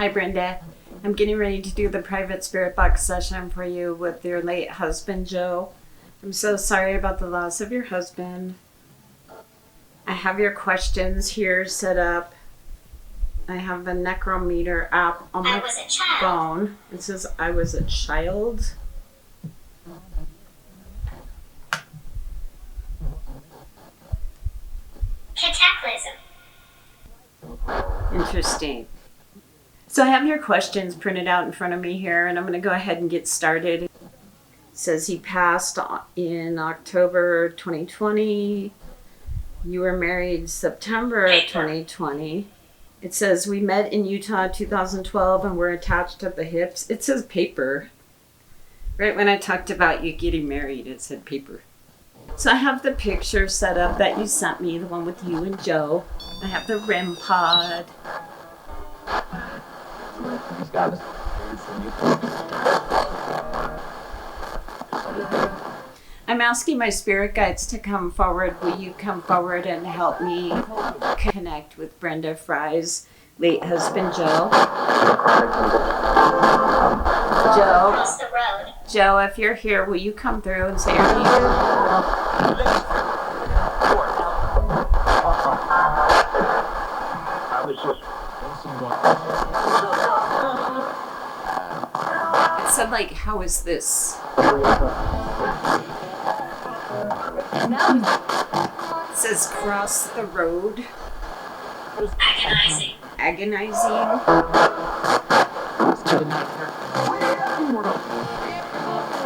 Hi, Brenda. I'm getting ready to do the private spirit box session for you with your late husband, Joe. I'm so sorry about the loss of your husband. I have your questions here set up. I have the Necrometer app on my phone. It says I was a child. Cataclysm. Interesting. So I have your questions printed out in front of me here, and I'm going to go ahead and get started. It says he passed in October 2020. You were married September 2020. It says we met in Utah 2012 and were attached at the hips. It says paper. Right when I talked about you getting married, it said paper. So I have the picture set up that you sent me, the one with you and Joe. I have the REM pod. I'm asking my spirit guides to come forward. Will you come forward and help me connect with Brenda Fry's late husband, Joe? Across the road. Joe, if you're here, will you come through and say your name? It said, like, how is this? It says cross the road. Agonizing. Agonizing.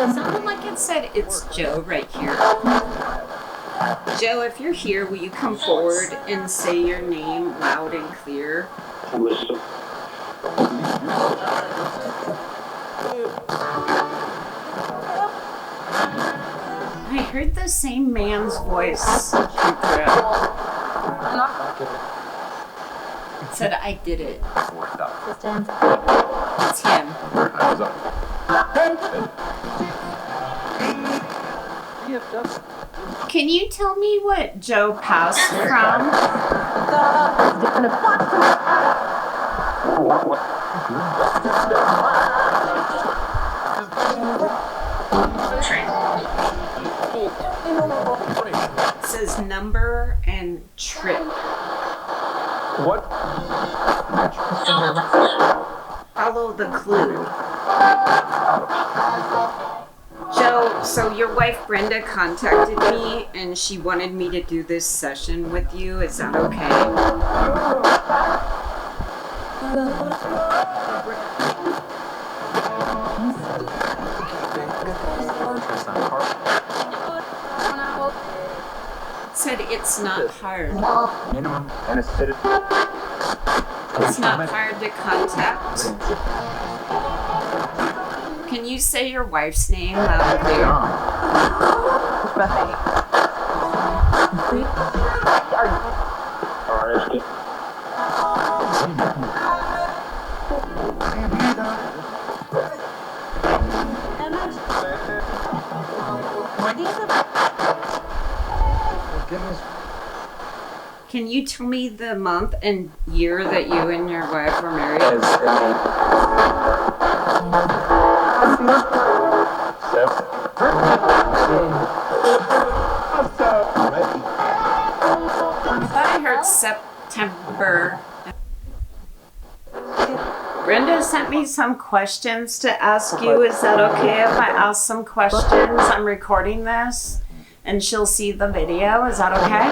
It sounded like it said it's Joe right here. Joe, if you're here, will you come forward and say your name loud and clear? I heard the same man's voice come through. It said, I did it. It's him. Can you tell me what Joe passed from? It says number and trip. What? Follow the clue. Joe, so your wife Brenda contacted me and she wanted me to do this session with you. Is that okay? It said it's not hard. Minimum anesthetic. It's not hard to contact. Can you say your wife's name loud and clear? Can you tell me the month and year that you and your wife were married? I thought I heard September. Brenda sent me some questions to ask you. Is that okay if I ask some questions? I'm recording this and she'll see the video. Is that okay?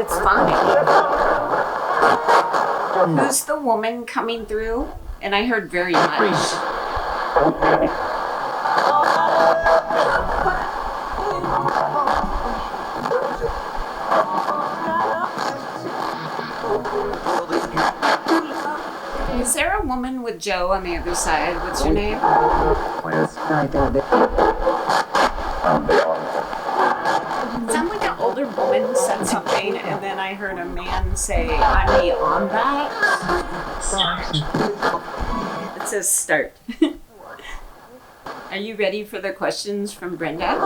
It's fine. Who's the woman coming through? And I heard very much. Is there a woman with Joe on the other side? What's your name? Sound like an older woman said something, and then I heard a man say, I'm beyond that. It says start. Are you ready for the questions from Brenda?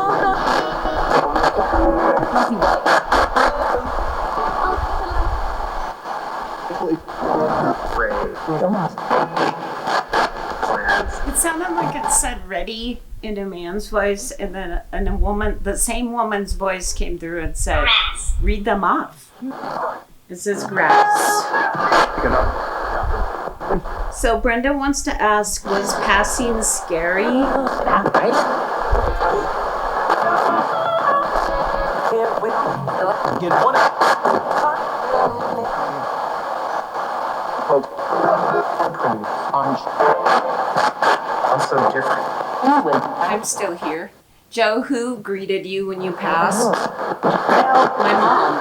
It sounded like it said ready in a man's voice, and then a woman, the same woman's voice came through and said, Grass. read them off. It says grass. So Brenda wants to ask, was passing scary? I'm so different. I'm still here. Joe, who greeted you when you passed? My mom.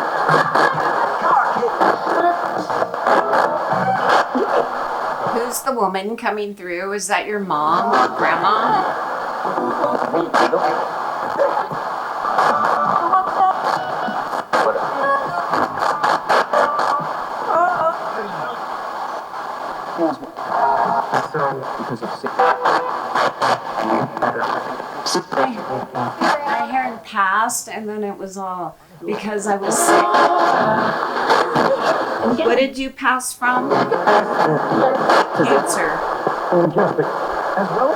Who's the woman coming through? Is that your mom or grandma? Because of sick. I heard passed, and then it was all because I was sick. What did you pass from? Cancer. As well.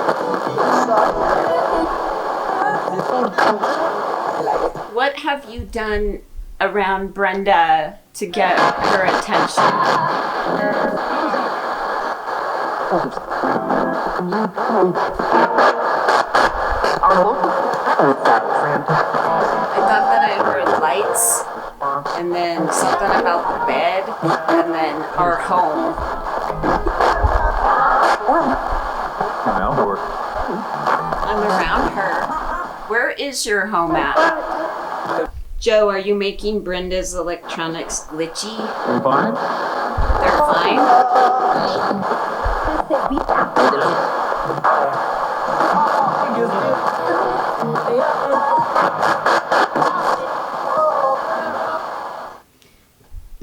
What have you done around Brenda to get her attention? I thought that I heard lights, and then something about the bed, and then our home. I'm around her. Where is your home at? Joe, are you making Brenda's electronics glitchy? Fine. They're fine?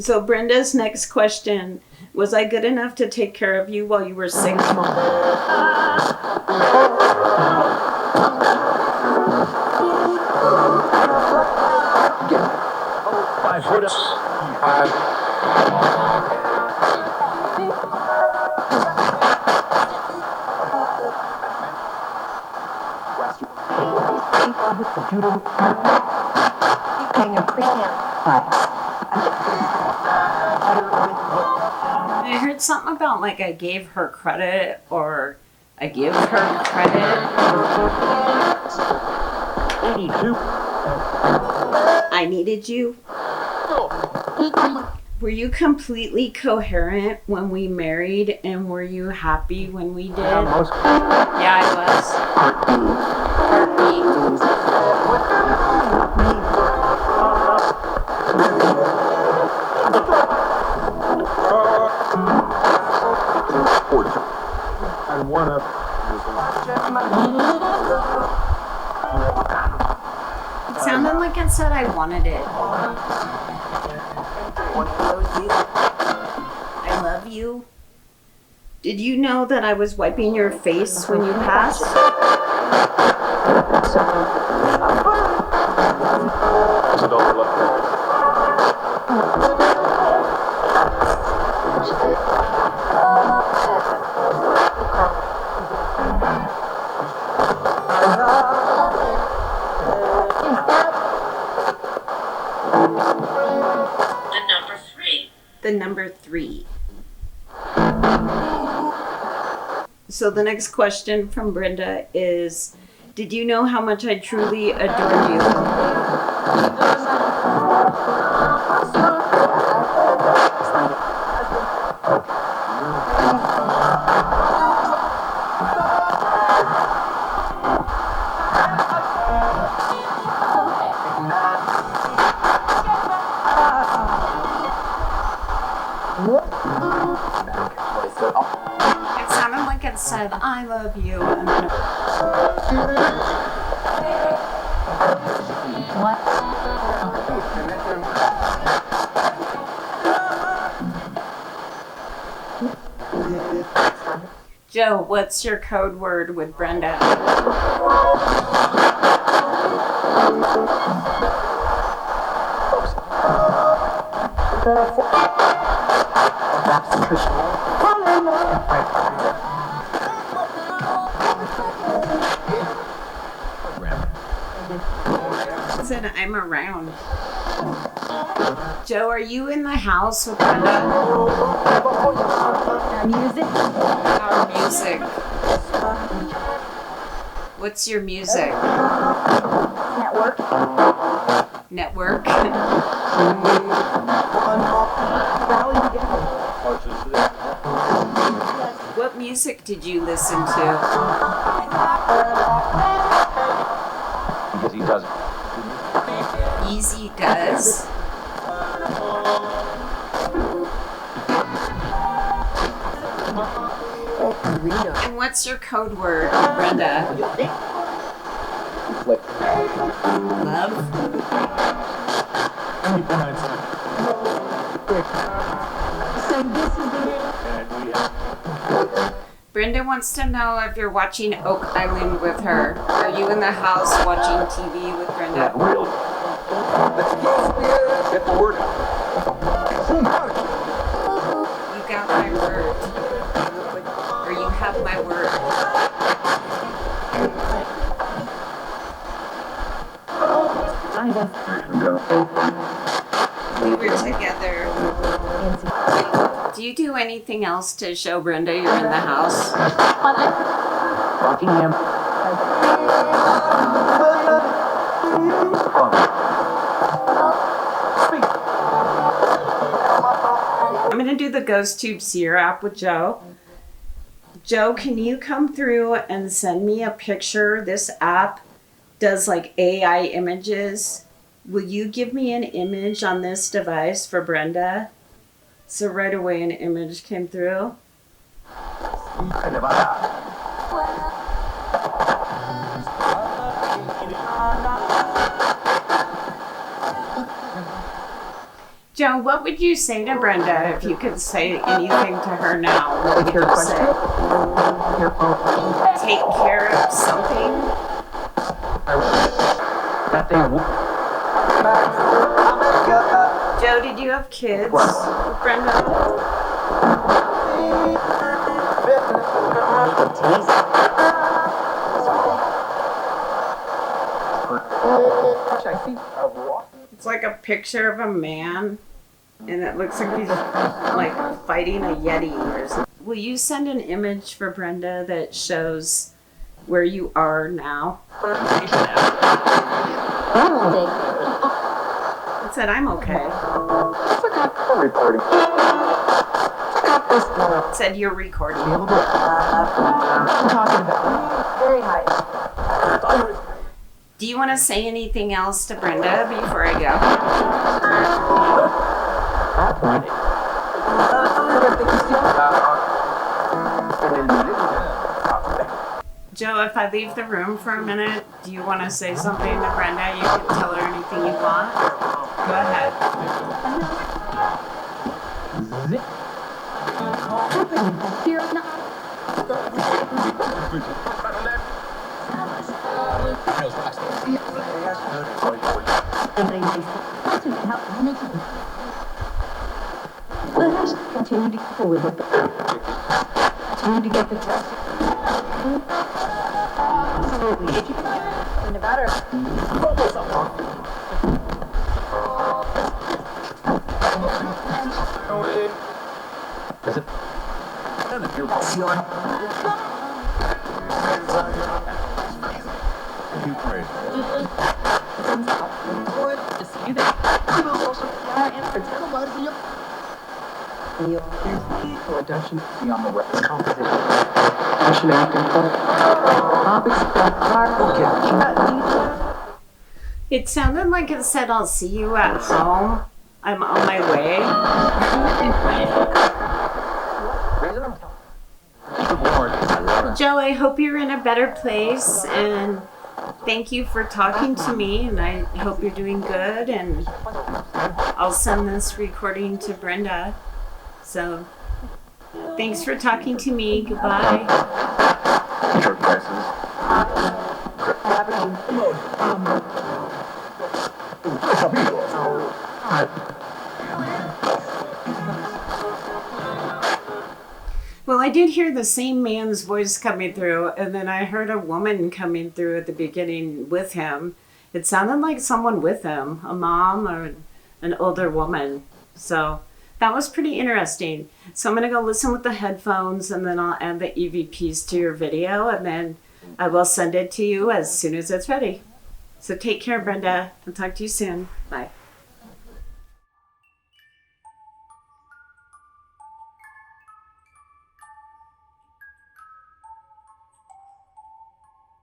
So Brenda's next question, was I good enough to take care of you while you were sick? I heard something about like I gave her credit or I give her credit. 82. I needed you. Were you completely coherent when we married, and were you happy when we did? Yeah, I was. And one up. It sounded like it said I wanted it. I love you. Did you know that I was wiping your face when you passed? The number 3. So the next question from Brenda is, did you know how much I truly adored you? It sounded like it said, I love you. And then Joe, what's your code word with Brenda? Said I'm around. Joe, are you in the house with Brenda? Our music. Our music. What's your music? Network. Network? What music did you listen to? Because he doesn't. Easy Does? And what's your code word, Brenda? Love? Brenda wants to know if you're watching Oak Island with her. Are you in the house watching TV with Brenda? Really? Let's get the word out. You got my word. Or you have my word. We were together. Do you do anything else to show Brenda you're in the house? Buckingham. I'm going to do the Ghost Tube Seer app with Joe. Joe, can you come through and send me a picture? This app does like AI images. Will you give me an image on this device for Brenda? So right away an image came through. Joe, what would you say to Brenda if you could say anything to her now? What would you say? Take care of something? That thing. Joe, did you have kids with Brenda? It's like a picture of a man, and it looks like he's like fighting a Yeti or something. Will you send an image for Brenda that shows where you are now? I said, I'm okay. Recording. Said you're recording. Talking about very high. Do you want to say anything else to Brenda before I go? Joe, if I leave the room for a minute, do you want to say something to Brenda? You can tell her anything you want. Go ahead. Continue to go forward. Continue to get the test. Absolutely. In Nevada. Is it? Production beyond the weapon composition. Passion acting. It sounded like it said, I'll see you at home. I'm on my way. Joe, I hope you're in a better place, and thank you for talking to me, and I hope you're doing good, and I'll send this recording to Brenda. So, thanks for talking to me. Goodbye. Short prices. Well, I did hear the same man's voice coming through, and then I heard a woman coming through at the beginning with him. It sounded like someone with him, a mom or an older woman. So that was pretty interesting. So I'm going to go listen with the headphones, and then I'll add the EVPs to your video, and then I will send it to you as soon as it's ready. So take care, Brenda. I'll talk to you soon. Bye.